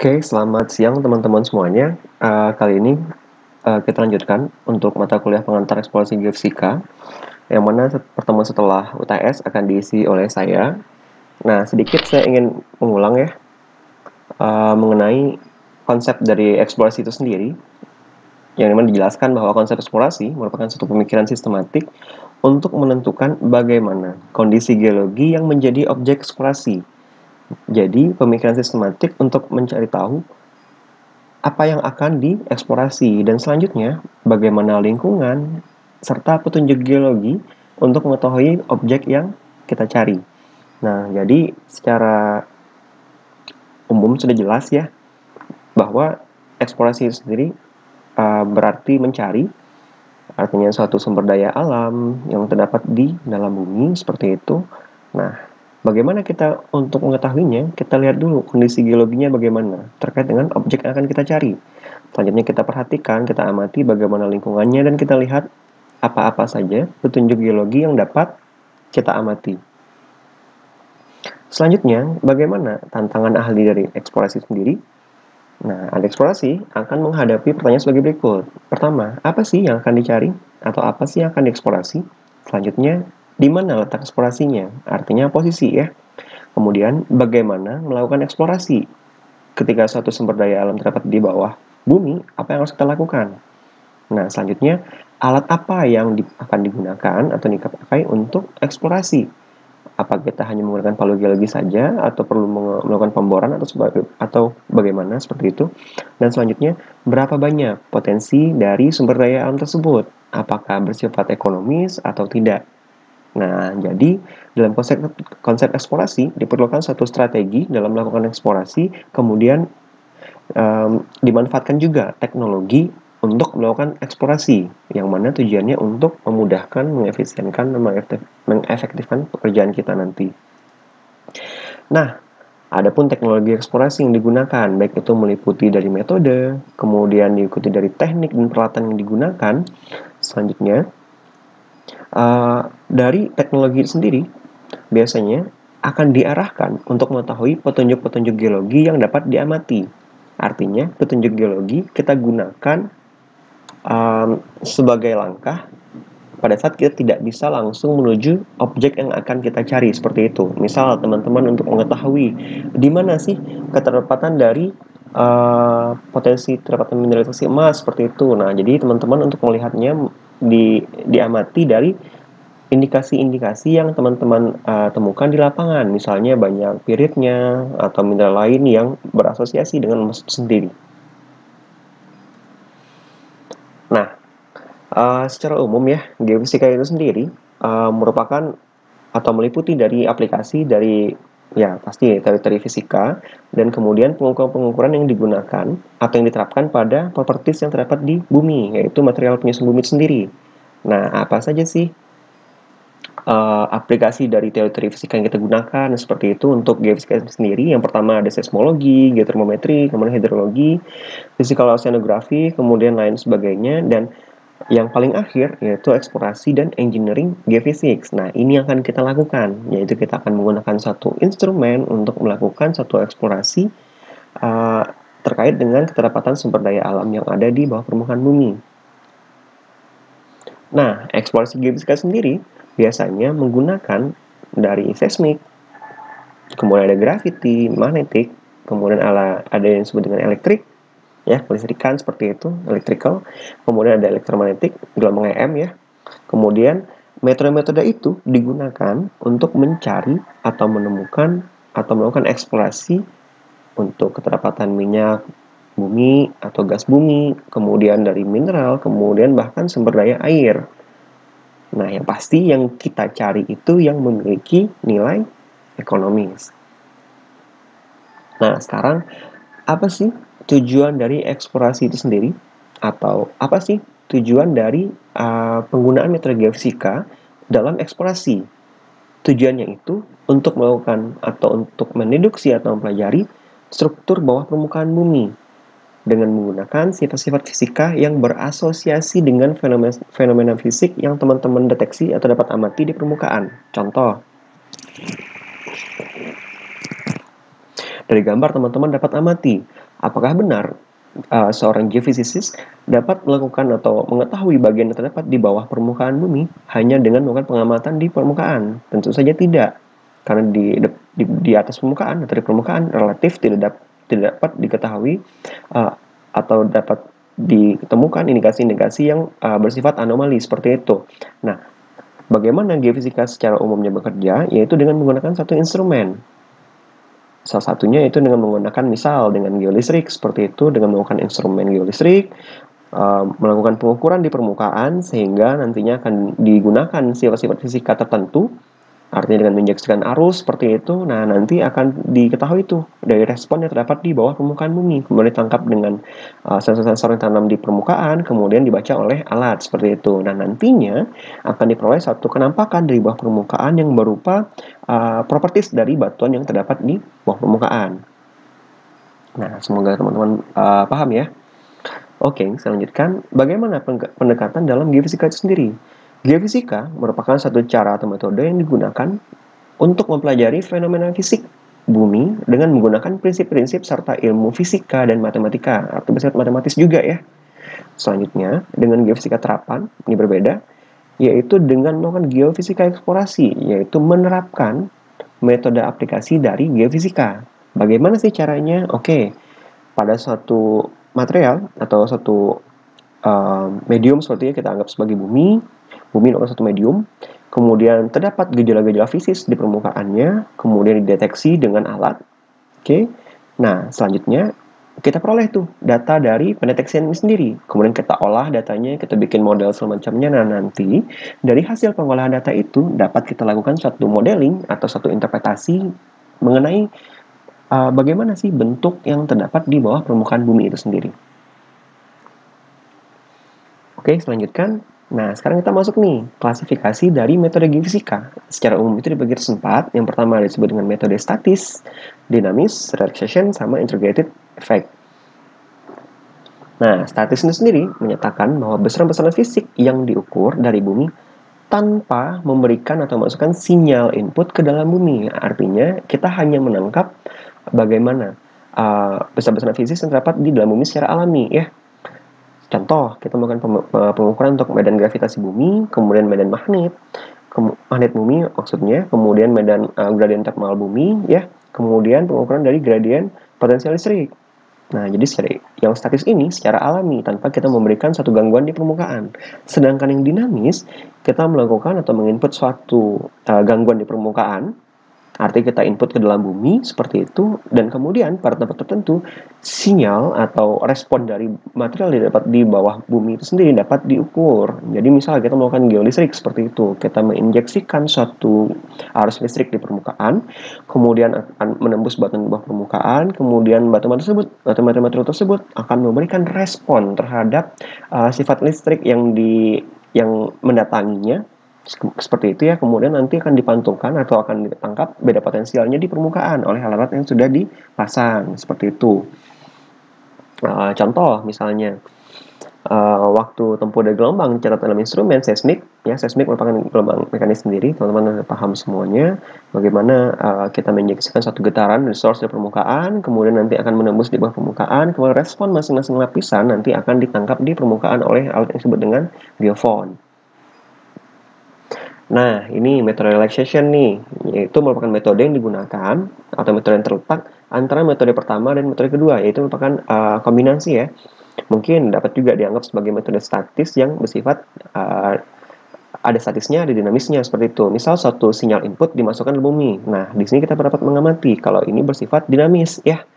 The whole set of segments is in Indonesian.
Oke, selamat siang teman-teman semuanya. Kali ini kita lanjutkan untuk mata kuliah pengantar eksplorasi geofisika, yang mana pertemuan setelah UTS akan diisi oleh saya. Nah, sedikit saya ingin mengulang ya mengenai konsep dari eksplorasi itu sendiri, yang memang dijelaskan bahwa konsep eksplorasi merupakan suatu pemikiran sistematik untuk menentukan bagaimana kondisi geologi yang menjadi objek eksplorasi. Jadi, pemikiran sistematik untuk mencari tahu apa yang akan dieksplorasi, dan selanjutnya bagaimana lingkungan serta petunjuk geologi untuk mengetahui objek yang kita cari. Nah, jadi secara umum sudah jelas ya bahwa eksplorasi itu sendiri berarti mencari, artinya suatu sumber daya alam yang terdapat di dalam bumi seperti itu. Nah, bagaimana kita untuk mengetahuinya? Kita lihat dulu kondisi geologinya bagaimana terkait dengan objek yang akan kita cari. Selanjutnya kita perhatikan, kita amati bagaimana lingkungannya, dan kita lihat apa-apa saja petunjuk geologi yang dapat kita amati. Selanjutnya, bagaimana tantangan ahli dari eksplorasi sendiri? Nah, ahli eksplorasi akan menghadapi pertanyaan sebagai berikut. Pertama, apa sih yang akan dicari? Atau apa sih yang akan dieksplorasi? Selanjutnya, di mana letak eksplorasinya? Artinya posisi ya. Kemudian, bagaimana melakukan eksplorasi? Ketika suatu sumber daya alam terdapat di bawah bumi, apa yang harus kita lakukan? Nah, selanjutnya, alat apa yang akan digunakan atau dipakai untuk eksplorasi? Apa kita hanya menggunakan palu geologi saja, atau perlu melakukan pemboran atau bagaimana seperti itu? Dan selanjutnya, berapa banyak potensi dari sumber daya alam tersebut? Apakah bersifat ekonomis atau tidak? Nah, jadi dalam konsep eksplorasi diperlukan satu strategi dalam melakukan eksplorasi, kemudian dimanfaatkan juga teknologi untuk melakukan eksplorasi, yang mana tujuannya untuk memudahkan, mengefisienkan, dan mengefektifkan pekerjaan kita nanti. Nah, adapun teknologi eksplorasi yang digunakan, baik itu meliputi dari metode, kemudian diikuti dari teknik dan peralatan yang digunakan. Selanjutnya, dari teknologi sendiri, biasanya akan diarahkan untuk mengetahui petunjuk-petunjuk geologi yang dapat diamati. Artinya, petunjuk geologi kita gunakan sebagai langkah pada saat kita tidak bisa langsung menuju objek yang akan kita cari, seperti itu. Misal, teman-teman untuk mengetahui di mana sih keterlibatan dari potensi terdapat mineralisasi emas, seperti itu. Nah, jadi teman-teman untuk melihatnya diamati dari indikasi-indikasi yang teman-teman temukan di lapangan, misalnya banyak piritnya atau mineral lain yang berasosiasi dengan emas itu sendiri. Nah, secara umum ya, geofisika itu sendiri merupakan atau meliputi dari aplikasi dari ya pasti teori fisika, dan kemudian pengukuran-pengukuran yang digunakan atau yang diterapkan pada properties yang terdapat di bumi, yaitu material penyusun bumi sendiri. Nah, apa saja sih aplikasi dari teori fisika yang kita gunakan seperti itu untuk geofisika sendiri? Yang pertama ada seismologi, geotermometri, kemudian hidrologi, physical oceanography, kemudian lain sebagainya, dan yang paling akhir yaitu eksplorasi dan engineering geophysics. Nah, ini yang akan kita lakukan, yaitu kita akan menggunakan satu instrumen untuk melakukan satu eksplorasi terkait dengan keterlibatan sumber daya alam yang ada di bawah permukaan bumi. Nah, eksplorasi geofisika sendiri biasanya menggunakan dari seismik, kemudian ada gravity, magnetik, kemudian ada yang disebut dengan elektrik, ya, kelistrikan seperti itu, electrical, kemudian ada elektromagnetik, gelombang EM ya. Kemudian metode-metode itu digunakan untuk mencari atau menemukan atau melakukan eksplorasi untuk keterlibatan minyak bumi atau gas bumi, kemudian dari mineral, kemudian bahkan sumber daya air. Nah, yang pasti yang kita cari itu yang memiliki nilai ekonomis. Nah, sekarang apa sih tujuan dari eksplorasi itu sendiri? Atau apa sih tujuan dari penggunaan metode geofisika dalam eksplorasi? Tujuannya itu untuk melakukan atau untuk mendeduksi atau mempelajari struktur bawah permukaan bumi dengan menggunakan sifat-sifat fisika yang berasosiasi dengan fenomena fisik yang teman-teman deteksi atau dapat amati di permukaan. Contoh, dari gambar teman-teman dapat amati Apakah benar seorang geofisikalis dapat melakukan atau mengetahui bagian yang terdapat di bawah permukaan bumi hanya dengan melakukan pengamatan di permukaan? Tentu saja tidak, karena di atas permukaan atau di permukaan relatif tidak dapat diketahui atau dapat ditemukan indikasi-indikasi yang bersifat anomali seperti itu. Nah, bagaimana geofisika secara umumnya bekerja? Yaitu dengan menggunakan satu instrumen. Salah satunya itu dengan menggunakan misal dengan geolistrik seperti itu, dengan menggunakan instrumen geolistrik, melakukan pengukuran di permukaan sehingga nantinya akan digunakan sifat-sifat fisika tertentu. Artinya dengan menjelaskan arus seperti itu, nah nanti akan diketahui itu dari respon yang terdapat di bawah permukaan bumi, kemudian ditangkap dengan sensor-sensor yang tanam di permukaan, kemudian dibaca oleh alat seperti itu. Nah nantinya akan diperoleh satu kenampakan dari bawah permukaan yang berupa properties dari batuan yang terdapat di bawah permukaan. Nah semoga teman-teman paham ya. Oke, saya lanjutkan. Bagaimana pendekatan dalam geofisika itu sendiri? Geofisika merupakan satu cara atau metode yang digunakan untuk mempelajari fenomena fisik bumi dengan menggunakan prinsip-prinsip serta ilmu fisika dan matematika, atau bersifat matematis juga ya. Selanjutnya, dengan geofisika terapan, ini berbeda, yaitu dengan melakukan geofisika eksplorasi, yaitu menerapkan metode aplikasi dari geofisika. Bagaimana sih caranya? Oke, pada suatu material atau suatu medium seperti kita anggap sebagai bumi merupakan satu medium, kemudian terdapat gejala-gejala fisik di permukaannya, kemudian dideteksi dengan alat. Oke, nah selanjutnya kita peroleh tuh data dari pendeteksian ini sendiri, kemudian kita olah datanya, kita bikin model semacamnya. Nah nanti dari hasil pengolahan data itu dapat kita lakukan suatu modeling atau satu interpretasi mengenai bagaimana sih bentuk yang terdapat di bawah permukaan bumi itu sendiri. Oke, selanjutkan. Nah, sekarang kita masuk nih, klasifikasi dari metode geofisika. Secara umum itu dibagi atas 4. Yang pertama disebut dengan metode statis, dinamis, relaxation, sama integrated effect. Nah, statis ini sendiri menyatakan bahwa besaran-besaran fisik yang diukur dari bumi tanpa memberikan atau masukkan sinyal input ke dalam bumi. Artinya, kita hanya menangkap bagaimana besaran-besaran fisik yang terdapat di dalam bumi secara alami, ya. Contoh, kita melakukan pengukuran untuk medan gravitasi bumi, kemudian medan magnet bumi maksudnya, kemudian medan gradien termal bumi, ya, kemudian pengukuran dari gradien potensial listrik. Nah, jadi yang statis ini secara alami tanpa kita memberikan satu gangguan di permukaan. Sedangkan yang dinamis, kita melakukan atau menginput suatu gangguan di permukaan. Artinya kita input ke dalam bumi seperti itu, dan kemudian pada tempat tertentu sinyal atau respon dari material yang dapat di bawah bumi itu sendiri dapat diukur. Jadi misalnya kita melakukan geolistrik seperti itu, kita menginjeksikan suatu arus listrik di permukaan, kemudian akan menembus batuan di bawah permukaan, kemudian batu-batu material tersebut akan memberikan respon terhadap sifat listrik yang mendatanginya. Seperti itu ya, kemudian nanti akan dipantulkan atau akan ditangkap beda potensialnya di permukaan oleh alat yang sudah dipasang, seperti itu. Contoh misalnya, waktu tempuh dari gelombang dicatat dalam instrumen seismik, ya, seismik merupakan gelombang mekanis sendiri, teman-teman paham semuanya, bagaimana kita menginjeksikan satu getaran dari source dari permukaan, kemudian nanti akan menembus di bawah permukaan, kemudian respon masing-masing lapisan nanti akan ditangkap di permukaan oleh alat yang disebut dengan geofon. Nah, ini metode relaxation nih, yaitu merupakan metode yang digunakan atau metode yang terletak antara metode pertama dan metode kedua, yaitu merupakan kombinasi ya. Mungkin dapat juga dianggap sebagai metode statis yang bersifat ada statisnya, ada dinamisnya seperti itu. Misal suatu sinyal input dimasukkan ke bumi. Nah, di sini kita dapat mengamati kalau ini bersifat dinamis ya.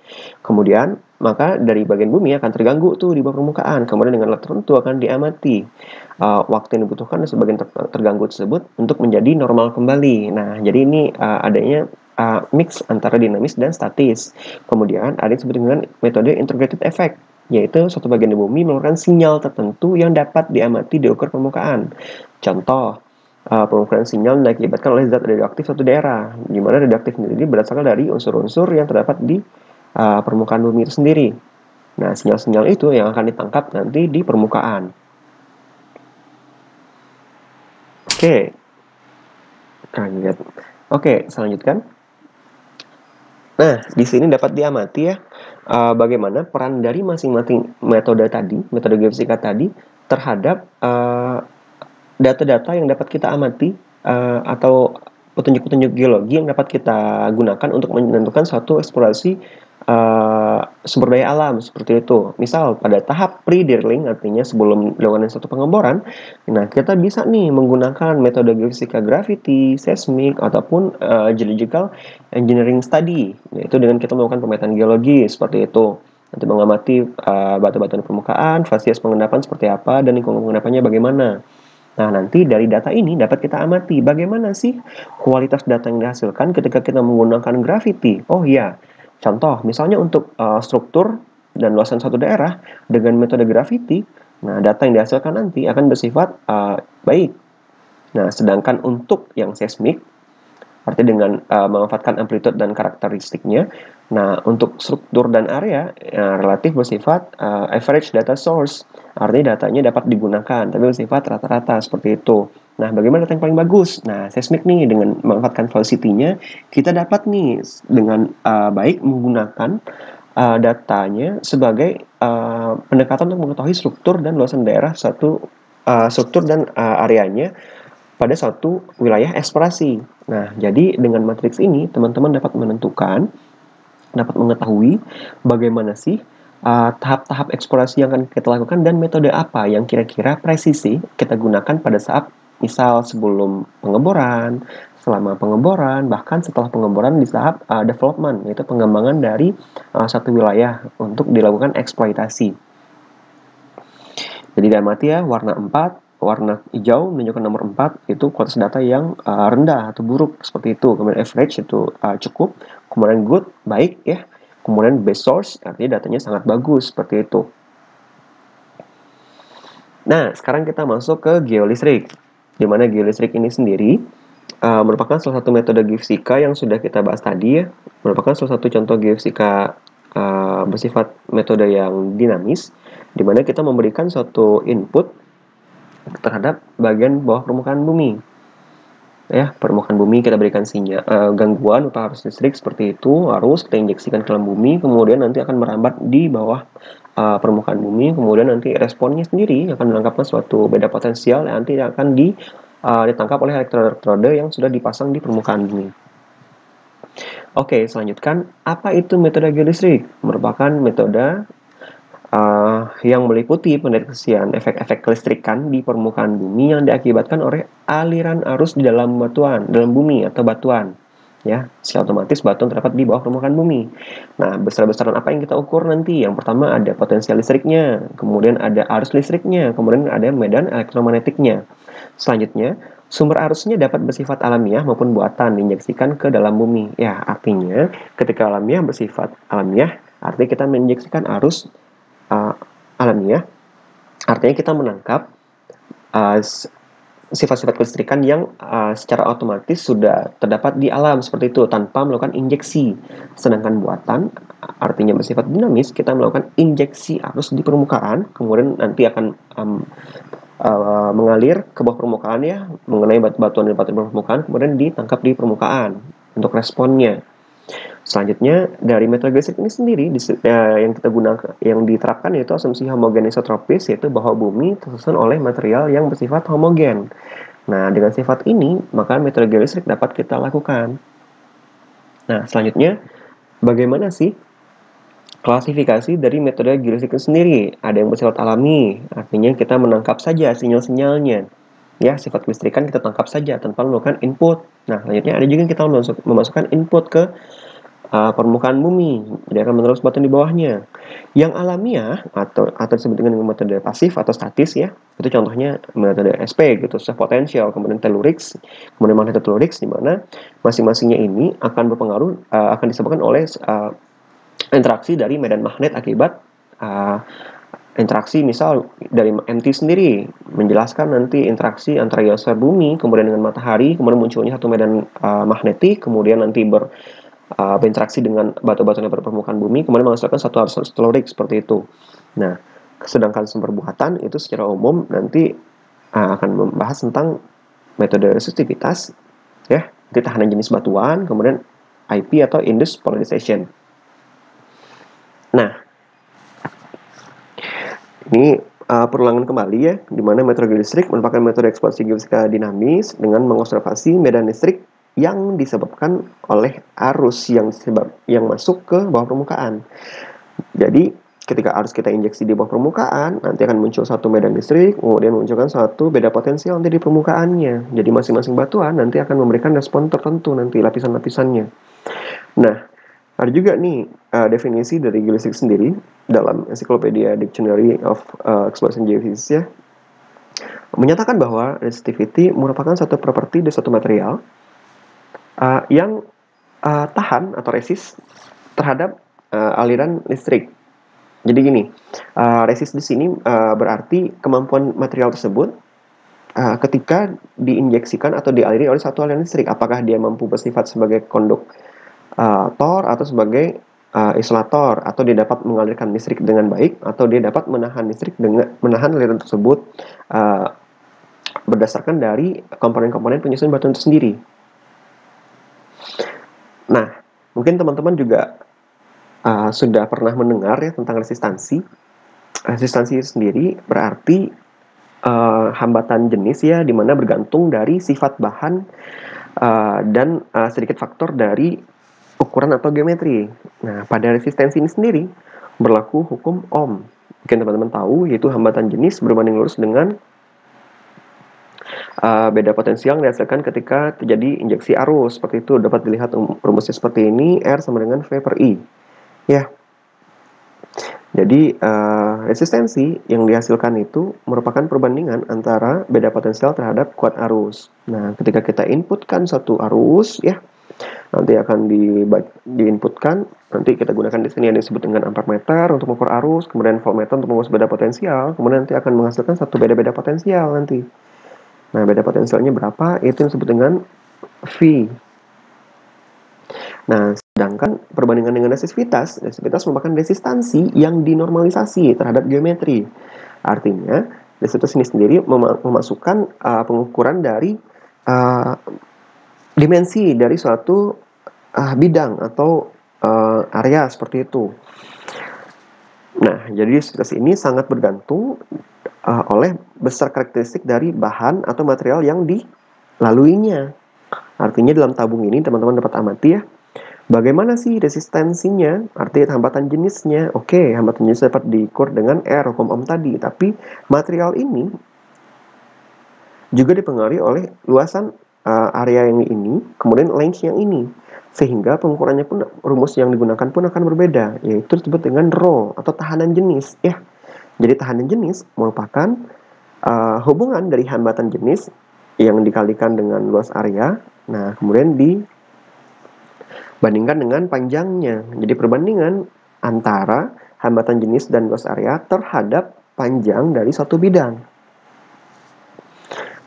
Kemudian, maka dari bagian bumi akan terganggu tuh di bawah permukaan. Kemudian dengan alat tertentu akan diamati waktu yang dibutuhkan sebagian terganggu tersebut untuk menjadi normal kembali. Nah, jadi ini adanya mix antara dinamis dan statis. Kemudian ada yang disebut dengan metode integrated effect, yaitu suatu bagian di bumi mengeluarkan sinyal tertentu yang dapat diamati di ukur permukaan. Contoh, pengukuran sinyal yang diakibatkan oleh zat radioaktif suatu daerah, di mana radioaktif ini berdasarkan dari unsur-unsur yang terdapat di permukaan bumi itu sendiri. Nah, sinyal-sinyal itu yang akan ditangkap nanti di permukaan. Oke, kaget. Oke, selanjutkan. Nah, di sini dapat diamati ya, bagaimana peran dari masing-masing metode geofisika tadi terhadap, data-data yang dapat kita amati, atau petunjuk-petunjuk geologi yang dapat kita gunakan untuk menentukan suatu eksplorasi, sumber daya alam, seperti itu. Misal pada tahap pre-drilling, artinya sebelum dilakukan suatu pengeboran, nah kita bisa nih menggunakan metode geofisika gravity, seismik, ataupun, geological engineering study, yaitu dengan kita melakukan pemetaan geologi, seperti itu. Nanti mengamati, batu-batuan di permukaan, fasies pengendapan seperti apa, dan lingkungan pengendapannya bagaimana. Nah, nanti dari data ini dapat kita amati bagaimana sih kualitas data yang dihasilkan ketika kita menggunakan gravity. Oh iya, contoh misalnya untuk struktur dan luasan suatu daerah dengan metode gravity, nah data yang dihasilkan nanti akan bersifat baik. Nah, sedangkan untuk yang seismik, artinya dengan memanfaatkan amplitude dan karakteristiknya. Nah, untuk struktur dan area relatif bersifat average data source, artinya datanya dapat digunakan, tapi bersifat rata-rata seperti itu. Nah, bagaimana data yang paling bagus? Nah, seismik nih dengan memanfaatkan velocity-nya, kita dapat nih dengan baik menggunakan datanya sebagai pendekatan untuk mengetahui struktur dan luasan daerah struktur dan areanya pada suatu wilayah eksplorasi. Nah, jadi dengan matriks ini teman-teman dapat menentukan, dapat mengetahui bagaimana sih tahap-tahap eksplorasi yang akan kita lakukan dan metode apa yang kira-kira presisi kita gunakan pada saat misal sebelum pengeboran, selama pengeboran, bahkan setelah pengeboran di tahap development, yaitu pengembangan dari satu wilayah untuk dilakukan eksploitasi. Jadi diamati ya, warna hijau menunjukkan nomor 4 itu kualitas data yang rendah atau buruk seperti itu. Kemudian average itu cukup, kemudian good, baik ya. Kemudian best source artinya datanya sangat bagus seperti itu. Nah, sekarang kita masuk ke geolistrik. Di mana geolistrik ini sendiri merupakan salah satu metode geofisika yang sudah kita bahas tadi ya. Merupakan salah satu contoh geofisika bersifat metode yang dinamis, di mana kita memberikan suatu input terhadap bagian bawah permukaan bumi. Ya, permukaan bumi kita berikan sinyal gangguan atau arus listrik seperti itu, arus kita injeksikan ke dalam bumi, kemudian nanti akan merambat di bawah permukaan bumi, kemudian nanti responnya sendiri akan menangkapkan suatu beda potensial yang nanti akan ditangkap oleh elektrode yang sudah dipasang di permukaan bumi. Oke, selanjutkan, apa itu metode geolistrik? Merupakan metode yang meliputi pendeteksian efek-efek kelistrikan di permukaan bumi yang diakibatkan oleh aliran arus di dalam bumi atau batuan. Ya, secara otomatis batuan terdapat di bawah permukaan bumi. Nah, besar-besaran apa yang kita ukur nanti? Yang pertama ada potensial listriknya, kemudian ada arus listriknya, kemudian ada medan elektromagnetiknya. Selanjutnya, sumber arusnya dapat bersifat alamiah maupun buatan diinjeksikan ke dalam bumi. Ya, artinya ketika alamiah bersifat alamiah, artinya kita menginjeksikan arus alamiah, artinya kita menangkap sifat-sifat kelistrikan yang secara otomatis sudah terdapat di alam seperti itu tanpa melakukan injeksi. Sedangkan buatan artinya bersifat dinamis, kita melakukan injeksi arus di permukaan, kemudian nanti akan mengalir ke bawah permukaan ya, mengenai batuan di permukaan, kemudian ditangkap di permukaan untuk responnya. Selanjutnya dari metode geolistrik ini sendiri yang kita gunakan, yang diterapkan yaitu asumsi homogen isotropis, yaitu bahwa bumi tersusun oleh material yang bersifat homogen. Nah, dengan sifat ini maka metode geolistrik dapat kita lakukan. Nah, selanjutnya bagaimana sih klasifikasi dari metode geolistrik itu sendiri? Ada yang bersifat alami, artinya kita menangkap saja sinyal-sinyalnya. Ya, sifat kelistrikan kita tangkap saja tanpa melakukan input. Nah, selanjutnya ada juga yang kita memasukkan input ke permukaan bumi, dia akan menerus batuan di bawahnya. Yang alamiah atau disebut dengan metode pasif atau statis ya, itu contohnya metode SP gitu, self potential, kemudian tellurics, kemudian magnetotellurics, di mana masing-masingnya ini akan berpengaruh akan disebabkan oleh interaksi dari medan magnet akibat interaksi misal dari MT sendiri, menjelaskan nanti interaksi antara ionosfer bumi kemudian dengan matahari, kemudian munculnya satu medan magnetik, kemudian nanti berinteraksi dengan batu-batu yang permukaan bumi, kemudian menghasilkan satu arus telluric seperti itu. Nah, sedangkan sumber buatan itu secara umum nanti akan membahas tentang metode resistivitas, ya, nanti tahanan jenis batuan, kemudian IP atau induced polarization. Nah, ini perulangan kembali ya, di mana metode geolistrik merupakan metode eksplorasi geofisika dinamis dengan mengobservasi medan listrik yang disebabkan oleh arus yang masuk ke bawah permukaan. Jadi ketika arus kita injeksi di bawah permukaan, nanti akan muncul satu medan listrik, kemudian munculkan satu beda potensial nanti di permukaannya. Jadi masing-masing batuan nanti akan memberikan respon tertentu nanti lapisan-lapisannya. Nah, ada juga nih definisi dari geolistrik sendiri dalam Encyclopedia Dictionary of Exploration Geophysics ya, menyatakan bahwa resistivity merupakan satu properti dari suatu material yang tahan atau resist terhadap aliran listrik. Jadi gini, resist di sini berarti kemampuan material tersebut ketika diinjeksikan atau dialiri oleh satu aliran listrik, apakah dia mampu bersifat sebagai konduktor atau sebagai isolator, atau dia dapat mengalirkan listrik dengan baik, atau dia dapat menahan aliran tersebut berdasarkan dari komponen-komponen penyusun batuan itu sendiri. Nah, mungkin teman-teman juga sudah pernah mendengar ya tentang resistansi. Resistansi sendiri berarti hambatan jenis ya, dimana bergantung dari sifat bahan dan sedikit faktor dari ukuran atau geometri. Nah, pada resistensi ini sendiri berlaku hukum Ohm. Mungkin teman-teman tahu, yaitu hambatan jenis berbanding lurus dengan beda potensial yang dihasilkan ketika terjadi injeksi arus. Seperti itu dapat dilihat rumusnya seperti ini, R sama dengan V per I. Ya. Jadi resistensi yang dihasilkan itu merupakan perbandingan antara beda potensial terhadap kuat arus. Nah, ketika kita inputkan satu arus ya, nanti akan diinputkan, nanti kita gunakan di sini yang disebut dengan ampermeter untuk mengukur arus, kemudian voltmeter untuk mengukur beda potensial, kemudian nanti akan menghasilkan satu beda-beda potensial nanti. Nah, beda potensialnya berapa? Itu yang disebut dengan V. Nah, sedangkan perbandingan dengan resistivitas merupakan resistansi yang dinormalisasi terhadap geometri. Artinya, resistivitas ini sendiri memasukkan pengukuran dari dimensi dari suatu bidang atau area seperti itu. Nah, jadi resistivitas ini sangat bergantung oleh besar karakteristik dari bahan atau material yang dilaluinya. Artinya dalam tabung ini teman-teman dapat amati ya, bagaimana sih resistensinya, artinya hambatan jenisnya. Oke, hambatan jenis dapat diukur dengan R, hukum Ohm tadi. Tapi material ini juga dipengaruhi oleh luasan area yang ini, kemudian length yang ini. Sehingga pengukurannya pun, rumus yang digunakan pun akan berbeda, yaitu disebut dengan rho atau tahanan jenis. Ya, jadi tahanan jenis merupakan hubungan dari hambatan jenis yang dikalikan dengan luas area. Nah, kemudian bandingkan dengan panjangnya. Jadi perbandingan antara hambatan jenis dan luas area terhadap panjang dari suatu bidang.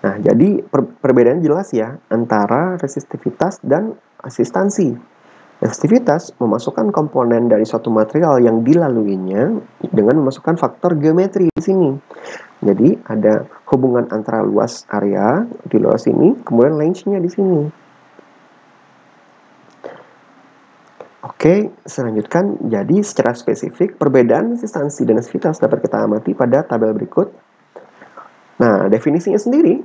Nah, jadi perbedaan jelas ya antara resistivitas dan resistansi. Resistivitas memasukkan komponen dari suatu material yang dilaluinya dengan memasukkan faktor geometri di sini. Jadi ada hubungan antara luas area di luas sini, kemudian length-nya di sini. Oke, selanjutkan. Jadi secara spesifik, perbedaan resistansi dan resistivitas dapat kita amati pada tabel berikut. Nah, definisinya sendiri,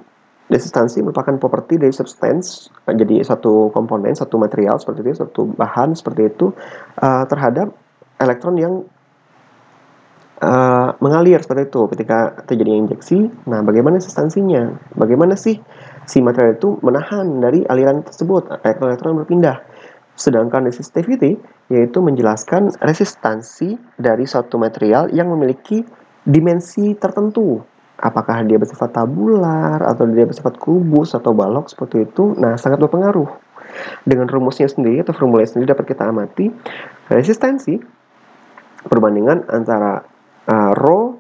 resistansi merupakan properti dari substance, jadi satu komponen, satu material seperti itu, satu bahan seperti itu, terhadap elektron yang mengalir seperti itu ketika terjadi injeksi. Nah, bagaimana resistansinya? Bagaimana sih si material itu menahan dari aliran tersebut, elektron berpindah? Sedangkan resistivity yaitu menjelaskan resistansi dari suatu material yang memiliki dimensi tertentu. Apakah dia bersifat tabular, atau dia bersifat kubus, atau balok seperti itu. Nah, sangat berpengaruh. Dengan rumusnya sendiri atau formulanya sendiri dapat kita amati resistansi perbandingan antara rho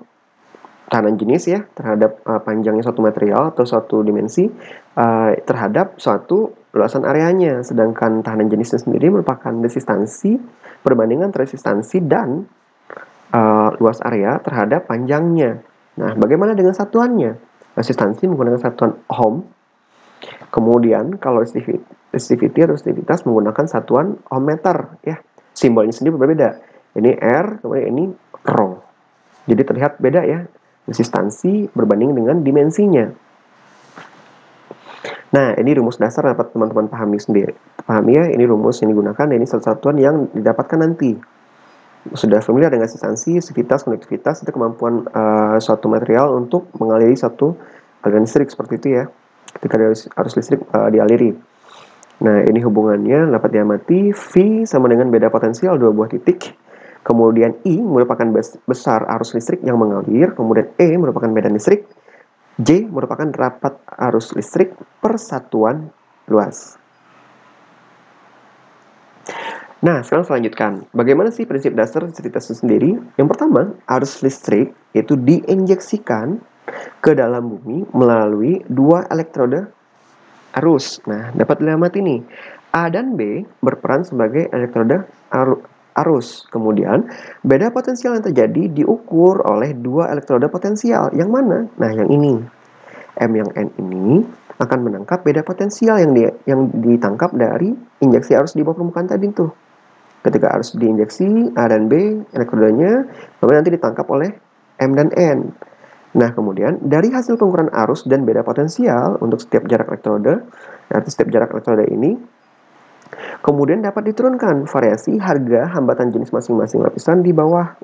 tahanan jenis ya terhadap panjangnya suatu material atau suatu dimensi terhadap suatu luasan areanya. Sedangkan tahanan jenisnya sendiri merupakan resistansi perbandingan resistansi dan luas area terhadap panjangnya. Nah, bagaimana dengan satuannya? Resistansi menggunakan satuan Ohm. Kemudian kalau resistivity atau resistivitas menggunakan satuan ohm meter ya. Simbolnya sendiri berbeda. Ini R, kemudian ini rho. Jadi terlihat beda ya, resistansi berbanding dengan dimensinya. Nah, ini rumus dasar dapat teman-teman pahami sendiri. Pahami ya, ini rumus yang digunakan, dan ini satuan yang didapatkan nanti. Sudah familiar dengan resistansi, resistivitas, konduktivitas, itu kemampuan suatu material untuk mengaliri satu aliran listrik seperti itu ya. Ketika arus listrik dialiri. Nah, ini hubungannya dapat diamati V sama dengan beda potensial dua buah titik. Kemudian I merupakan besar arus listrik yang mengalir, kemudian E merupakan medan listrik, J merupakan rapat arus listrik per satuan luas. Nah, sekarang selanjutkan. Bagaimana sih prinsip dasar resistivitas itu sendiri? Yang pertama, arus listrik itu diinjeksikan ke dalam bumi melalui dua elektrode arus. Nah, dapat diamati nih. A dan B berperan sebagai elektrode arus. Kemudian, beda potensial yang terjadi diukur oleh dua elektrode potensial. Yang mana? Nah, yang ini. M yang N ini akan menangkap beda potensial yang ditangkap dari injeksi arus di bawah permukaan tadi tuh. Ketika arus diinjeksi A dan B elektrodenya, kemudian nanti ditangkap oleh M dan N. Nah, kemudian dari hasil pengukuran arus dan beda potensial untuk setiap jarak elektrode, arti setiap jarak elektrode ini, kemudian dapat diturunkan variasi harga hambatan jenis masing-masing lapisan di bawah.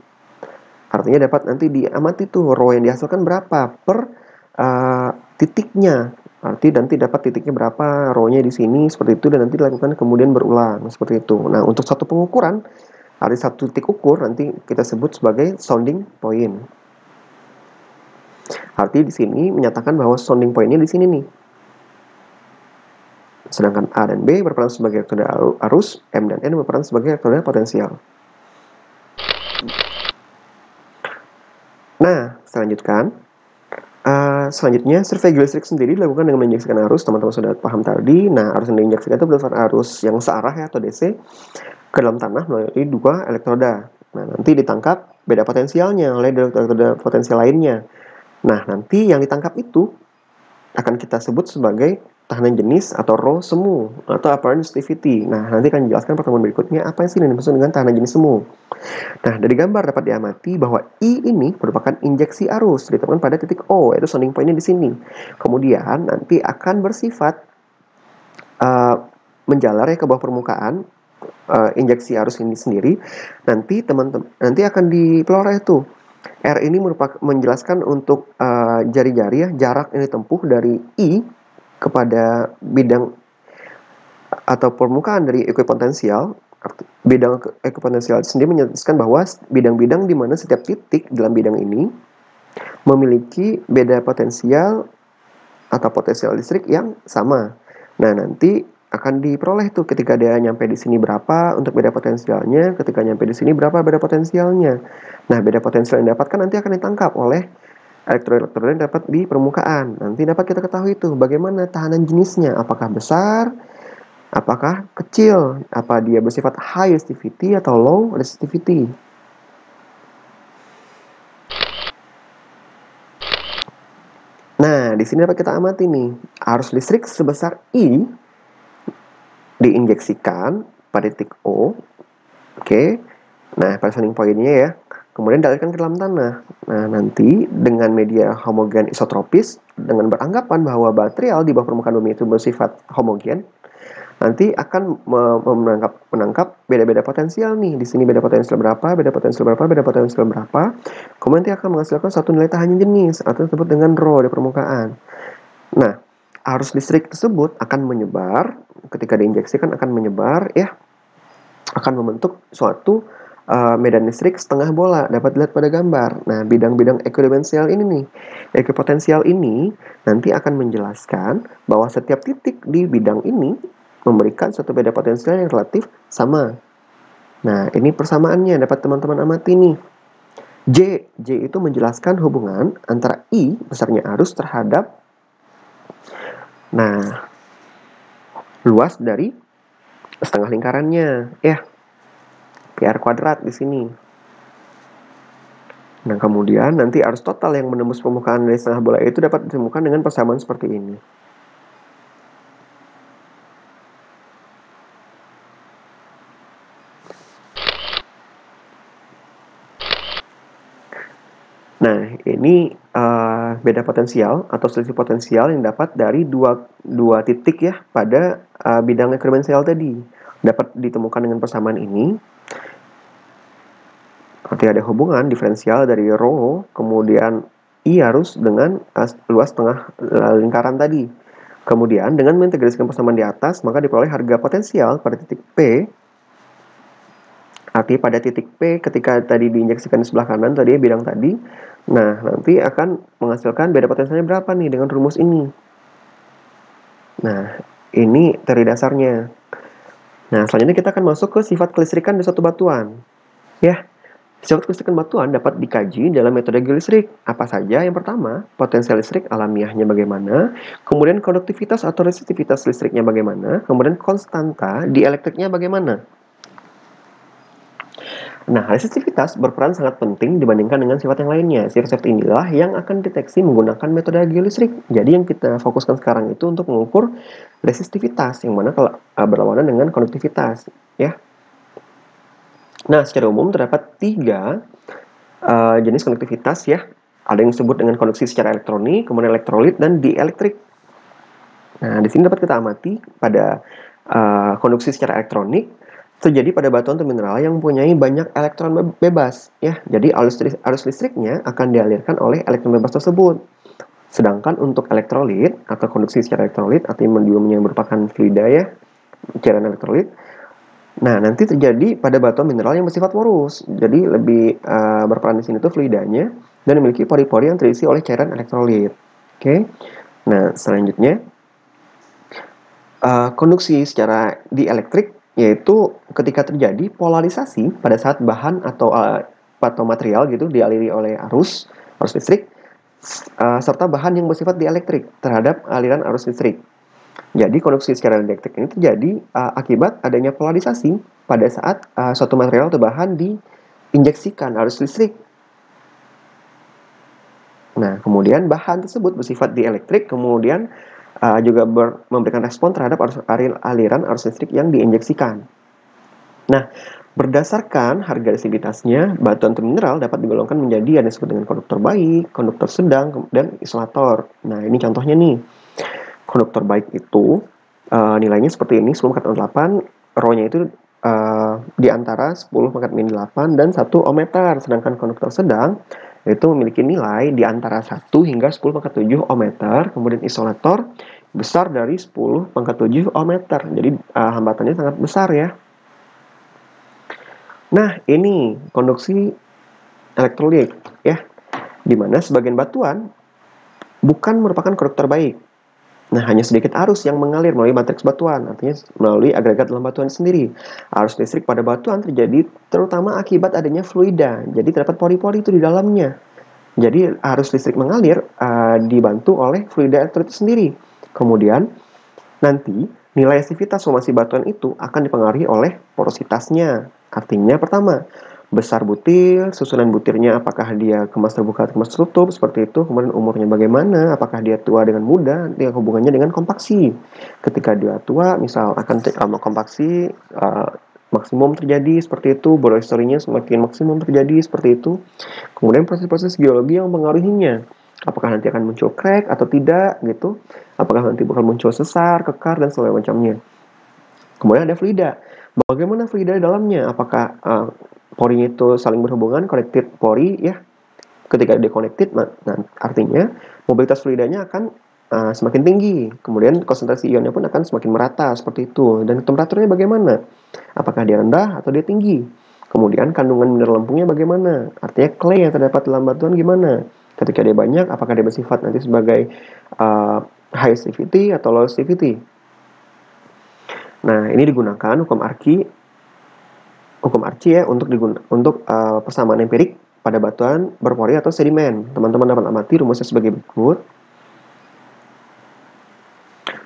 Artinya dapat nanti diamati tuh rho yang dihasilkan berapa per titiknya. Arti nanti dapat titiknya berapa, rho-nya di sini seperti itu, dan nanti dilakukan kemudian berulang seperti itu. Nah, untuk satu pengukuran, ada satu titik ukur nanti kita sebut sebagai sounding point. Arti di sini menyatakan bahwa sounding point-nya di sini nih. Sedangkan A dan B berperan sebagai elektrode arus, M dan N berperan sebagai elektrode potensial. Nah, selanjutnya, survei geolistrik sendiri dilakukan dengan menginjeksikan arus. Teman-teman sudah paham tadi. Nah, arus yang diinjeksikan itu berdasarkan arus yang searah ya, atau DC, ke dalam tanah melalui dua elektroda. Nah, nanti ditangkap beda potensialnya oleh elektroda potensial lainnya. Nah, nanti yang ditangkap itu akan kita sebut sebagai tahanan jenis atau rho semu atau apparent resistivity. Nah, nanti akan dijelaskan pertemuan berikutnya apa sih yang dimaksud dengan tahanan jenis semu. Nah, dari gambar dapat diamati bahwa I ini merupakan injeksi arus ditemukan pada titik O, yaitu sounding point-nya di sini. Kemudian nanti akan bersifat menjalar ya ke bawah permukaan. Injeksi arus ini sendiri nanti nanti akan diperoleh tuh. R ini merupakan menjelaskan untuk jari-jari ya, jarak yang ditempuh dari I kepada bidang atau permukaan dari ekuipotensial. Bidang ekuipotensial sendiri menjelaskan bahwa bidang-bidang di mana setiap titik dalam bidang ini memiliki beda potensial atau potensial listrik yang sama. Nah, nanti akan diperoleh tuh ketika dia nyampe di sini berapa untuk beda potensialnya, ketika nyampe di sini berapa beda potensialnya. Nah, beda potensial yang didapatkan nanti akan ditangkap oleh elektrode-elektrode yang dapat di permukaan. Nanti dapat kita ketahui tuh bagaimana tahanan jenisnya, apakah besar, apakah kecil, apa dia bersifat high resistivity atau low resistivity. Nah, di sini dapat kita amati nih, arus listrik sebesar I diinjeksikan pada titik O. Oke. Nah, pada sounding point-nya ya. Kemudian dialirkan ke dalam tanah. Nah, nanti dengan media homogen isotropis, dengan beranggapan bahwa material di bawah permukaan bumi itu bersifat homogen, nanti akan menangkap beda-beda potensial nih. Di sini beda potensial berapa, beda potensial berapa, beda potensial berapa. Kemudian nanti akan menghasilkan satu nilai tahanan jenis atau disebut dengan rho di permukaan. Nah, arus listrik tersebut akan menyebar, ketika diinjeksikan akan menyebar ya, akan membentuk suatu medan listrik setengah bola, dapat dilihat pada gambar. Nah, bidang-bidang ekuipotensial ini nih, ekuipotensial ini nanti akan menjelaskan bahwa setiap titik di bidang ini memberikan satu beda potensial yang relatif sama. Nah, ini persamaannya dapat teman-teman amati nih. J itu menjelaskan hubungan antara I besarnya arus terhadap luas dari setengah lingkarannya ya. PR kuadrat di sini. Nah, kemudian nanti arus total yang menembus permukaan dari setengah bola itu dapat ditemukan dengan persamaan seperti ini. Nah, ini beda potensial atau selisih potensial yang dapat dari dua titik ya pada bidang eksperimental tadi. Dapat ditemukan dengan persamaan ini. Berarti ada hubungan diferensial dari rho, kemudian I arus dengan luas tengah lingkaran tadi. Kemudian dengan mengintegrasikan persamaan di atas, maka diperoleh harga potensial pada titik P. Arti pada titik P ketika tadi diinjeksikan di sebelah kanan tadi ya bidang tadi. Nah, nanti akan menghasilkan beda potensialnya berapa nih dengan rumus ini. Nah, ini teori dasarnya. Nah, selanjutnya kita akan masuk ke sifat kelistrikan di suatu batuan. Ya, sifat kelistrikan batuan dapat dikaji dalam metode geolistrik. Apa saja? Yang pertama, potensial listrik alamiahnya bagaimana, kemudian konduktivitas atau resistivitas listriknya bagaimana, kemudian konstanta dielektriknya bagaimana. Nah, resistivitas berperan sangat penting dibandingkan dengan sifat yang lainnya. Sifat-sifat inilah yang akan deteksi menggunakan metode geolistrik. Jadi yang kita fokuskan sekarang itu untuk mengukur resistivitas, yang mana kalau berlawanan dengan konduktivitas, ya. Nah, secara umum terdapat 3 jenis konduktivitas ya. Ada yang disebut dengan konduksi secara elektronik, kemudian elektrolit, dan dielektrik. Nah, di sini dapat kita amati pada konduksi secara elektronik terjadi pada batuan atau mineral yang mempunyai banyak elektron bebas ya. Jadi arus listriknya akan dialirkan oleh elektron bebas tersebut. Sedangkan untuk elektrolit atau konduksi secara elektrolit atau mediumnya merupakan fluida ya, cairan elektrolit. Nah, nanti terjadi pada batuan mineral yang bersifat porus. Jadi lebih berperan di sini tuh fluidanya dan memiliki pori-pori yang terisi oleh cairan elektrolit. Oke. Nah, selanjutnya konduksi secara dielektrik yaitu ketika terjadi polarisasi pada saat bahan atau material gitu dialiri oleh arus listrik serta bahan yang bersifat dielektrik terhadap aliran arus listrik. Jadi konduksi secara dielektrik ini terjadi akibat adanya polarisasi pada saat suatu material atau bahan diinjeksikan arus listrik. Nah, kemudian bahan tersebut bersifat dielektrik, kemudian juga memberikan respon terhadap aliran arus listrik yang diinjeksikan. Nah, berdasarkan harga resistivitasnya, batuan atau mineral dapat digolongkan menjadi yang disebut dengan konduktor baik, konduktor sedang, dan isolator. Nah, ini contohnya nih. Konduktor baik itu nilainya seperti ini, 10 pangkat 8, rho-nya itu di antara 10 pangkat min 8 dan 1 ohmmeter. Sedangkan konduktor sedang itu memiliki nilai di antara 1 hingga 10 pangkat 7 ohmmeter. Kemudian isolator besar dari 10 pangkat 7 ohmmeter. Jadi hambatannya sangat besar ya. Nah, ini konduksi elektrolit ya, di mana sebagian batuan bukan merupakan konduktor baik. Nah, hanya sedikit arus yang mengalir melalui matriks batuan, artinya melalui agregat dalam batuan sendiri. Arus listrik pada batuan terjadi terutama akibat adanya fluida, jadi terdapat pori-pori itu di dalamnya. Jadi arus listrik mengalir dibantu oleh fluida elektrolit sendiri. Kemudian nanti nilai resistivitas formasi batuan itu akan dipengaruhi oleh porositasnya. Artinya pertama, besar butir, susunan butirnya apakah dia kemas terbuka atau kemas tertutup, seperti itu. Kemudian umurnya bagaimana, apakah dia tua dengan muda, dia hubungannya dengan kompaksi. Ketika dia tua, misal akan kompaksi maksimum terjadi seperti itu, borrow historinya semakin maksimum terjadi seperti itu. Kemudian proses-proses geologi yang mengaruhinya, apakah nanti akan muncul crack atau tidak gitu, apakah nanti bakal muncul sesar, kekar, dan segala macamnya. Kemudian ada fluida, bagaimana fluida di dalamnya, apakah porinya itu saling berhubungan, connected pori ya. Ketika dia connected, nah, artinya mobilitas fluidanya akan semakin tinggi. Kemudian konsentrasi ionnya pun akan semakin merata seperti itu. Dan temperaturnya bagaimana? Apakah dia rendah atau dia tinggi? Kemudian kandungan mineral lempungnya bagaimana? Artinya clay yang terdapat dalam batuan gimana? Ketika dia banyak, apakah dia bersifat nanti sebagai high resistivity atau low resistivity? Nah, ini digunakan hukum Archie ya untuk persamaan empirik pada batuan berpori atau sedimen. Teman-teman dapat amati rumusnya sebagai berikut.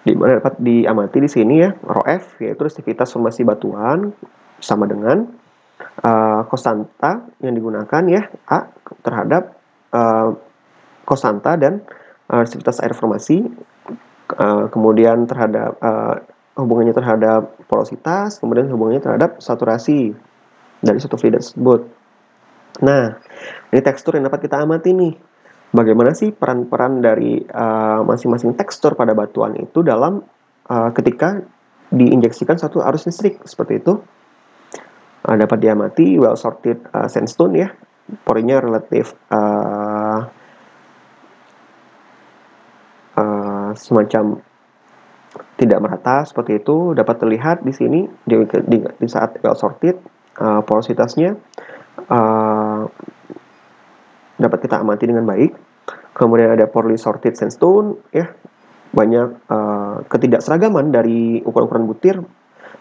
Di mana dapat diamati di sini ya, rho F yaitu resistivitas formasi batuan sama dengan konstanta yang digunakan ya A terhadap konstanta dan resistivitas air formasi, kemudian terhadap hubungannya terhadap porositas, kemudian hubungannya terhadap saturasi dari suatu fluid tersebut. Nah, ini tekstur yang dapat kita amati nih. Bagaimana sih peran-peran dari masing-masing tekstur pada batuan itu dalam ketika diinjeksikan satu arus listrik seperti itu. Dapat diamati well sorted sandstone ya, porinya relatif semacam tidak merata seperti itu. Dapat terlihat di sini di saat well sorted porositasnya dapat kita amati dengan baik. Kemudian ada poorly sorted sandstone ya, banyak ketidakseragaman dari ukuran-ukuran butir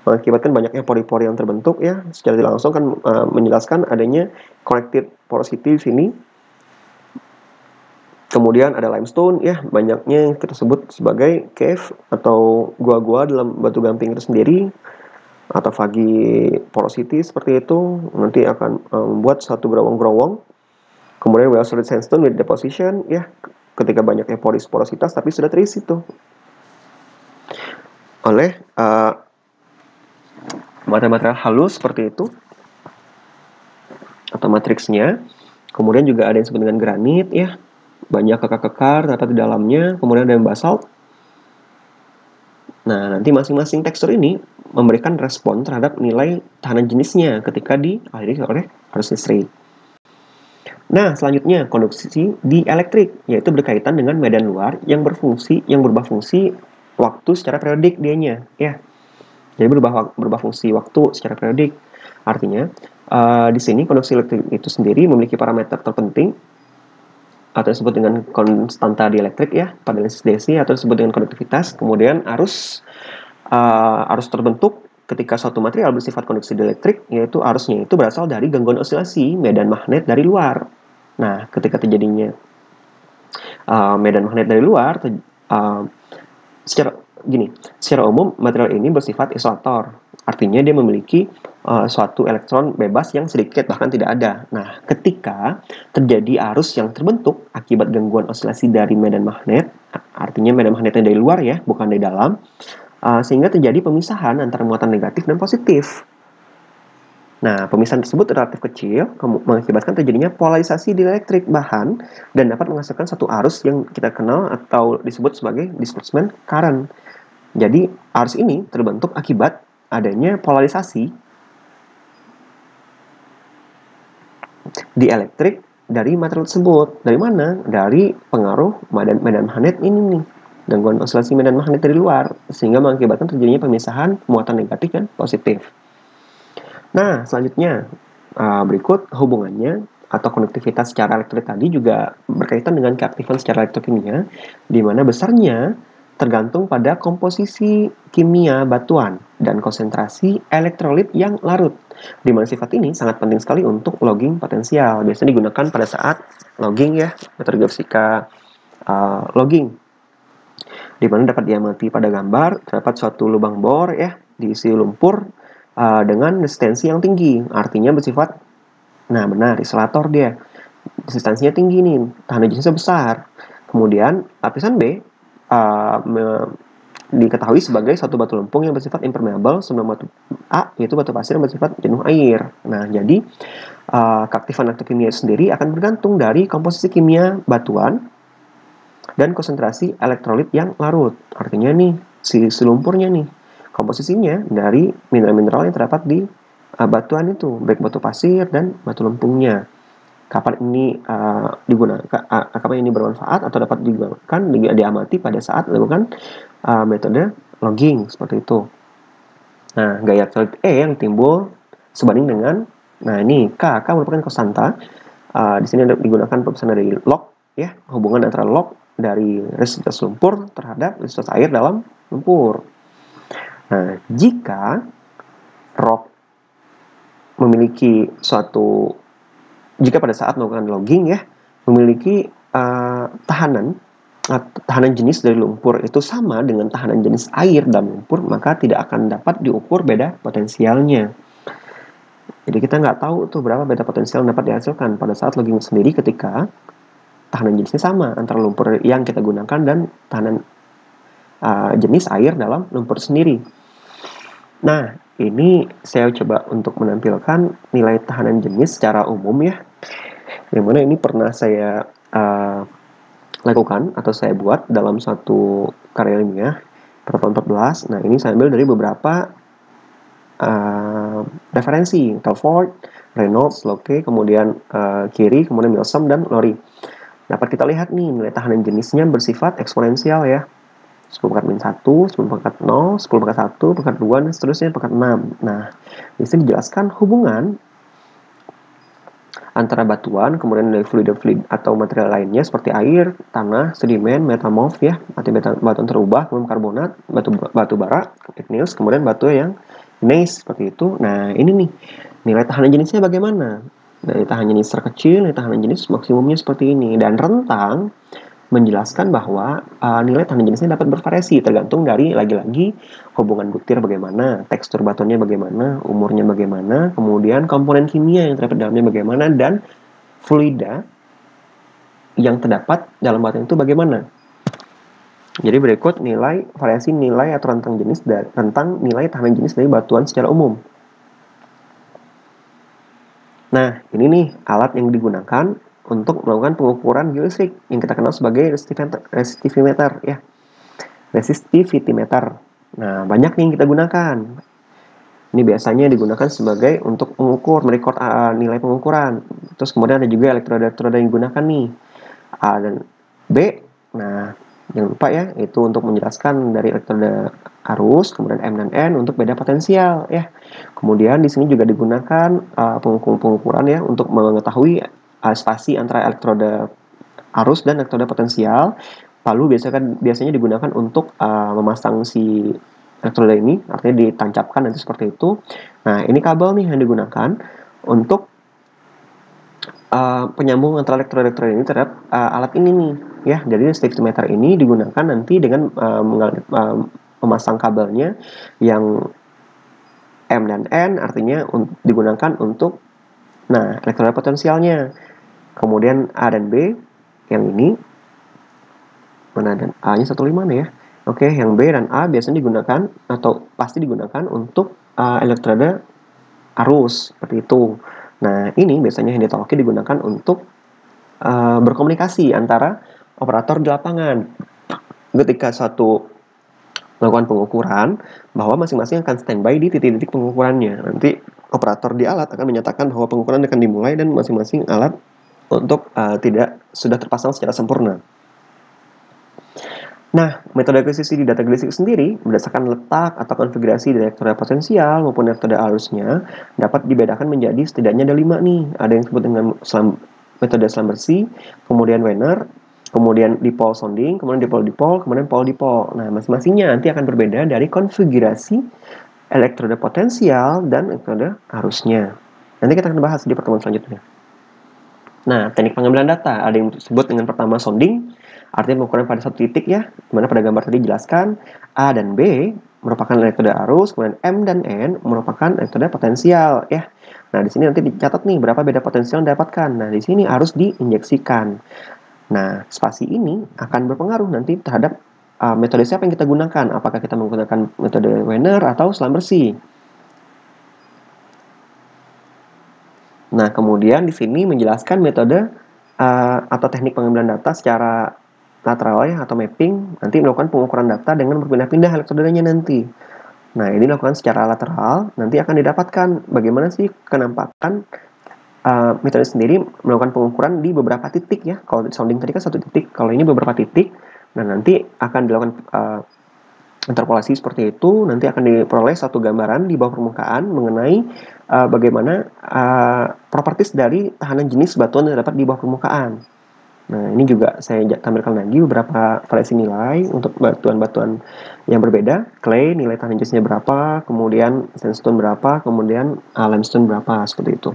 mengakibatkan banyaknya pori-pori yang terbentuk ya. Secara tidak langsung kan menjelaskan adanya connected porosity di sini. Kemudian ada limestone ya, banyaknya yang kita sebut sebagai cave atau gua-gua dalam batu gamping itu sendiri, atau vagi porosity seperti itu, nanti akan membuat satu gerowong-gerowong. Kemudian well sorted sandstone with deposition ya, ketika banyaknya porositas tapi sudah terisi tuh oleh material halus seperti itu atau matriksnya. Kemudian juga ada yang disebut dengan granit ya, banyak kekar-kekar terdapat di dalamnya. Kemudian ada yang basalt. Nah, nanti masing-masing tekstur ini memberikan respon terhadap nilai tahanan jenisnya ketika dialiri oleh arus listrik. Nah, selanjutnya konduksi dielektrik, yaitu berkaitan dengan medan luar yang berubah fungsi waktu secara periodik dianya, ya. Jadi berubah fungsi waktu secara periodik. Artinya, di sini konduksi elektrik itu sendiri memiliki parameter terpenting atau disebut dengan konstanta dielektrik ya, pada analisis DC, atau disebut dengan konduktivitas. Kemudian arus terbentuk ketika suatu material bersifat konduksi dielektrik, yaitu arusnya itu berasal dari gangguan osilasi medan magnet dari luar. Nah, ketika terjadinya medan magnet dari luar, secara umum material ini bersifat isolator. Artinya dia memiliki suatu elektron bebas yang sedikit bahkan tidak ada. Nah, ketika terjadi arus yang terbentuk akibat gangguan osilasi dari medan magnet, artinya medan magnetnya dari luar ya, bukan dari dalam, sehingga terjadi pemisahan antara muatan negatif dan positif. Nah, pemisahan tersebut relatif kecil, mengakibatkan terjadinya polarisasi dielektrik bahan dan dapat menghasilkan satu arus yang kita kenal atau disebut sebagai displacement current. Jadi, arus ini terbentuk akibat adanya polarisasi dielektrik dari material tersebut. Dari mana? Dari pengaruh medan magnet ini nih, gangguan osilasi medan magnet dari luar, sehingga mengakibatkan terjadinya pemisahan muatan negatif dan positif. Nah, selanjutnya berikut hubungannya atau konektivitas secara elektrik tadi juga berkaitan dengan keaktifan secara elektrokimia, di mana besarnya tergantung pada komposisi kimia batuan dan konsentrasi elektrolit yang larut. Di mana sifat ini sangat penting sekali untuk logging potensial. Biasanya digunakan pada saat logging ya, metode geofisika logging. Di mana dapat diamati pada gambar terdapat suatu lubang bor ya, diisi lumpur dengan resistensi yang tinggi, artinya bersifat, nah benar, isolator dia, resistensinya tinggi nih, tahanan jenisnya besar. Kemudian lapisan B diketahui sebagai suatu batu lempung yang bersifat impermeable sebelum batu A, yaitu batu pasir yang bersifat jenuh air. Nah, jadi keaktifan elektrokimia sendiri akan bergantung dari komposisi kimia batuan dan konsentrasi elektrolit yang larut. Artinya nih, si lumpurnya nih, komposisinya dari mineral-mineral yang terdapat di batuan itu, baik batu pasir dan batu lempungnya. Kapan ini kapan ini bermanfaat atau dapat digunakan diamati pada saat melakukan metode logging seperti itu. Nah, gaya elektrolit E yang timbul sebanding dengan, nah ini K merupakan konstanta. Di sini digunakan perubahan dari log ya, hubungan antara log dari resistivitas lumpur terhadap resistivitas air dalam lumpur. Nah, jika rock memiliki jika pada saat melakukan logging ya, memiliki tahanan jenis dari lumpur itu sama dengan tahanan jenis air dalam lumpur, maka tidak akan dapat diukur beda potensialnya. Jadi kita nggak tahu tuh berapa beda potensial yang dapat dihasilkan pada saat logging sendiri ketika tahanan jenisnya sama antara lumpur yang kita gunakan dan tahanan jenis air dalam lumpur sendiri. Nah, ini saya coba untuk menampilkan nilai tahanan jenis secara umum ya, Yang mana ini pernah saya lakukan atau saya buat dalam satu karya ilmiah pada tahun 14. Nah, ini saya ambil dari beberapa referensi, Telford, Reynolds, Locke, kemudian Curie, kemudian Milsom, dan Lowry. Dapat kita lihat nih, nilai tahanan jenisnya bersifat eksponensial ya. 10 pangkat min 1, 10 pangkat 0, 10 pangkat 1, pangkat 2, dan seterusnya pangkat 6. Nah, di sini dijelaskan hubungan antara batuan, kemudian dari fluid atau material lainnya seperti air, tanah, sedimen, metamorf ya, batuan terubah, kemudian karbonat, batu bara, igneous, kemudian batu yang gneiss seperti itu. Nah, ini nih nilai tahanan jenisnya bagaimana? Dari tahanan jenis terkecil, nilai tahanan jenis maksimumnya seperti ini, dan rentang menjelaskan bahwa nilai tahanan jenisnya dapat bervariasi tergantung dari lagi-lagi hubungan butir bagaimana, tekstur batuannya bagaimana, umurnya bagaimana, kemudian komponen kimia yang terdapat dalamnya bagaimana, dan fluida yang terdapat dalam batuan itu bagaimana. Jadi berikut nilai variasi nilai atau rentang jenis dan rentang nilai tahanan jenis dari batuan secara umum. Nah, ini nih alat yang digunakan untuk melakukan pengukuran geolistrik yang kita kenal sebagai resistivimeter ya. Resistivitimeter. Nah, banyak nih yang kita gunakan. Ini biasanya digunakan sebagai untuk mengukur, merekod nilai pengukuran. Terus kemudian ada juga elektroda yang digunakan nih. A dan B. Nah, jangan lupa ya, itu untuk menjelaskan dari elektroda arus, kemudian M dan N untuk beda potensial ya. Kemudian di sini juga digunakan pengukuran ya untuk mengetahui spasi antara elektroda arus dan elektroda potensial. Lalu biasanya digunakan untuk memasang si elektroda ini, artinya ditancapkan nanti seperti itu. Nah, ini kabel nih yang digunakan untuk penyambung antara elektroda ini terhadap alat ini nih ya. Jadi resistivmeter ini digunakan nanti dengan memasang kabelnya yang M dan N, artinya digunakan untuk elektroda potensialnya. Kemudian A dan B yang ini, mana dan A-nya 15 nih ya. Oke, yang B dan A biasanya digunakan atau pasti digunakan untuk elektroda arus seperti itu. Nah, ini biasanya yang ditoloki digunakan untuk berkomunikasi antara operator di lapangan. Ketika suatu melakukan pengukuran, bahwa masing-masing akan standby di titik-titik pengukurannya. Nanti operator di alat akan menyatakan bahwa pengukuran akan dimulai dan masing-masing alat untuk sudah terpasang secara sempurna. Nah, metode akuisisi di data geolistrik sendiri berdasarkan letak atau konfigurasi dari elektroda potensial maupun elektroda arusnya dapat dibedakan menjadi setidaknya ada 5 nih. Ada yang disebut dengan metode Schlumberger, kemudian Wenner, kemudian dipole sounding, kemudian dipole, kemudian pole-dipole. Nah, masing-masingnya nanti akan berbeda dari konfigurasi elektroda potensial dan elektroda arusnya. Nanti kita akan bahas di pertemuan selanjutnya. Nah, teknik pengambilan data ada yang disebut dengan pertama sounding, artinya pengukuran pada satu titik ya, dimana pada gambar tadi dijelaskan A dan B merupakan elektroda arus, kemudian M dan N merupakan elektroda potensial ya. Nah, di sini nanti dicatat nih berapa beda potensial yang didapatkan. Nah, di sini harus diinjeksikan. Nah, spasi ini akan berpengaruh nanti terhadap metode siapa yang kita gunakan. Apakah kita menggunakan metode Wenner atau Schlumberger. Nah, kemudian di sini menjelaskan metode atau teknik pengambilan data secara lateral ya, atau mapping, nanti melakukan pengukuran data dengan berpindah-pindah elektrodanya nanti. Nah, ini dilakukan secara lateral, nanti akan didapatkan bagaimana sih kenampakan metode sendiri melakukan pengukuran di beberapa titik ya. Kalau sounding tadi kan satu titik, kalau ini beberapa titik. Nah, nanti akan dilakukan interpolasi seperti itu, nanti akan diperoleh satu gambaran di bawah permukaan mengenai bagaimana properties dari tahanan jenis batuan yang terdapat di bawah permukaan. Nah, ini juga saya tampilkan lagi beberapa variasi nilai untuk batuan-batuan yang berbeda. Clay, nilai tahanan jenisnya berapa, kemudian sandstone berapa, kemudian limestone berapa, seperti itu.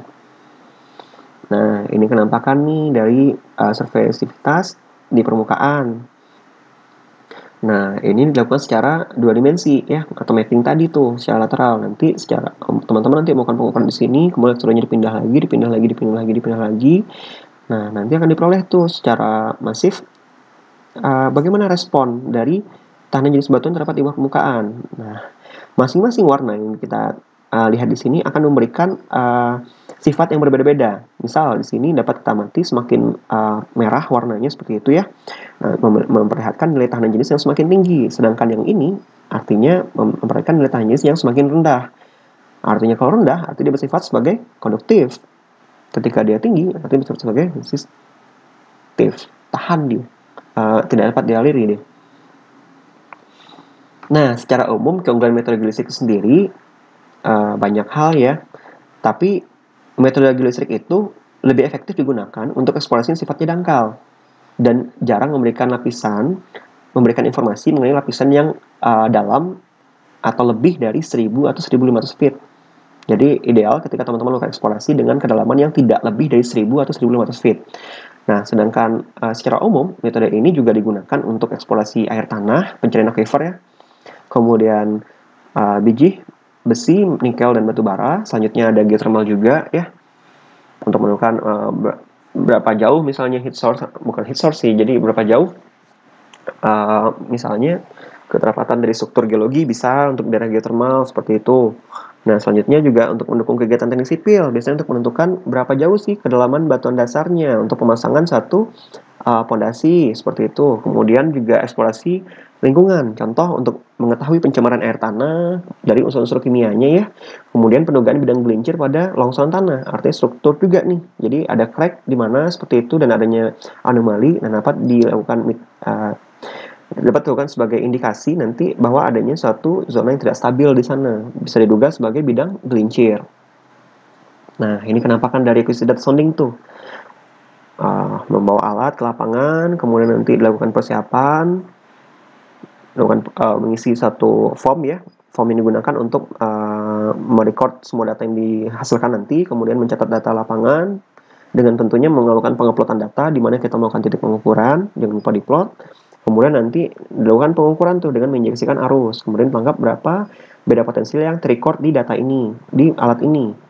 Nah, ini kenampakan nih dari survei resistivitas di permukaan. Nah, ini dilakukan secara 2 dimensi ya, atau mapping tadi tuh secara lateral. Nanti secara teman-teman nanti melakukan pengukuran di sini, kemudian elektronya dipindah lagi. Nah, nanti akan diperoleh tuh secara masif bagaimana respon dari tahanan jenis batuan terdapat di bawah permukaan. Nah, masing-masing warna yang kita lihat di sini akan memberikan sifat yang berbeda-beda. Misal di sini dapat kita amati semakin merah warnanya seperti itu ya. Nah, memperlihatkan nilai tahanan jenis yang semakin tinggi. Sedangkan yang ini artinya memperlihatkan nilai tahanan jenis yang semakin rendah. Artinya kalau rendah, artinya dia bersifat sebagai konduktif. Ketika dia tinggi, artinya bersifat sebagai resistif. Tahan dia. Tidak dapat dialiri dia. Nah, secara umum keunggulan metode glisrik sendiri banyak hal ya. Tapi metode glisrik itu lebih efektif digunakan untuk eksplorasi yang sifatnya dangkal dan jarang memberikan informasi mengenai lapisan yang dalam atau lebih dari 1000 atau 1500 feet. Jadi ideal ketika teman-teman melakukan eksplorasi dengan kedalaman yang tidak lebih dari 1000 atau 1500 feet. Nah, sedangkan secara umum metode ini juga digunakan untuk eksplorasi air tanah, pencarian aquifer ya. Kemudian biji, besi, nikel, dan batu bara. Selanjutnya ada geothermal juga ya, untuk menentukan berapa jauh misalnya heat source, bukan heat source sih, jadi berapa jauh misalnya keterlapatan dari struktur geologi bisa untuk daerah geothermal seperti itu. Nah, selanjutnya juga untuk mendukung kegiatan teknik sipil, biasanya untuk menentukan berapa jauh sih kedalaman batuan dasarnya untuk pemasangan satu pondasi seperti itu. Kemudian juga eksplorasi lingkungan, contoh untuk mengetahui pencemaran air tanah dari unsur-unsur kimianya ya. Kemudian pendugaan bidang gelincir pada longsoran tanah, artinya struktur juga nih. Jadi ada crack di mana seperti itu dan adanya anomali dan dapat dilakukan sebagai indikasi nanti bahwa adanya suatu zona yang tidak stabil di sana, bisa diduga sebagai bidang gelincir. Nah, ini kenapa kan dari aqueduct sounding tuh membawa alat ke lapangan, kemudian nanti dilakukan persiapan, mengisi satu form ya. Form ini digunakan untuk merecord semua data yang dihasilkan nanti, kemudian mencatat data lapangan, dengan tentunya melakukan penguploadan data di mana kita melakukan titik pengukuran, jangan lupa diplot. Kemudian nanti dilakukan pengukuran tuh dengan menginjeksikan arus. Kemudian menganggap berapa beda potensial yang terrecord di data ini, di alat ini.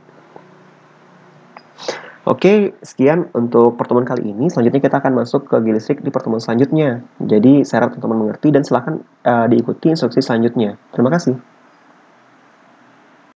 Oke, sekian untuk pertemuan kali ini. Selanjutnya kita akan masuk ke geolistrik di pertemuan selanjutnya. Jadi saya harap teman-teman mengerti dan silakan diikuti instruksi selanjutnya. Terima kasih.